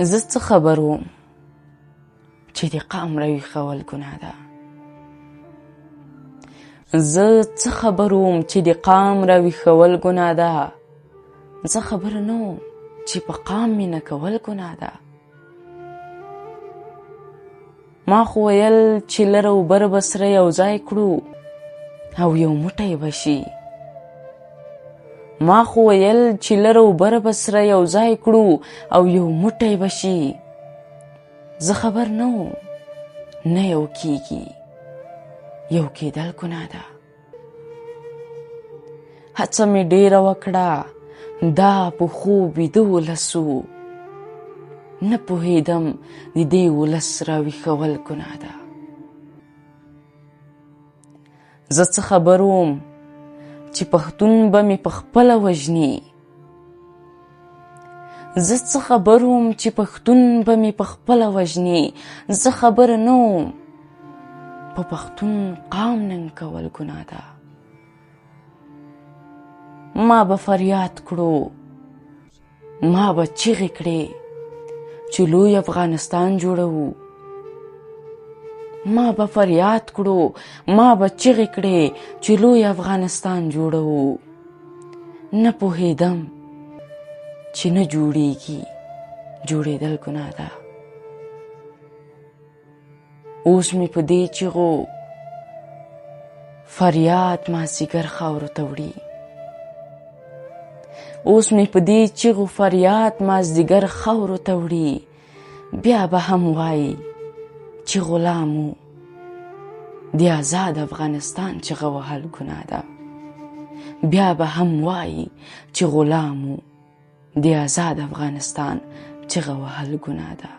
زه څه خبر وم چې د قام راویښول ګناه ده. زه څه خبر وم چې د قام راویښول ګناه ده. زه خبر نه وم چې په قام مینه کول ګناه ده. ما خو ویل چې لر او بر به سره یو ځای کړو او یو موټی به شي. ما خو ویل چې لر او بر به سره یو ځای کړو او یو موټی به شي. زه خبر نه وم نه یو کیږي، یو کېدل ګناه ده. هڅه مې ډېره وکړه دا په خوب ویده ولسو، نه پوهېدم د دې ولس راویښول ګناه ده. زه څه خبر وم چې پښتون به مې پخپله وژني. زه څه خبر وم چې پښتون به مې پخپله وژني. زه خبر نه وم په پښتون قام ننګ کول ګناه ده. ما به فریاد کړو، ما به چیغې کړې چې لوی افغانستان جوړوو. ما به فریاد کړو، ما به چیغې کړې چې لوی افغانستان جوړوو. نه پوهېدم چې نه جوړېږي، جوړېدل ګناه ده. اوس مې په دې چیغو فریاد مازدیګر خاورو ته وړي. اوس مې په دې چیغو فریاد مازدیګر خاورو ته وړي. بیا به هم وایي چې غلامو د آزاد افغانستان چیغه وهل ګناه ده. بیا به هم وایي چې غلامو د آزاد افغانستان چیغه وهل ګناه ده.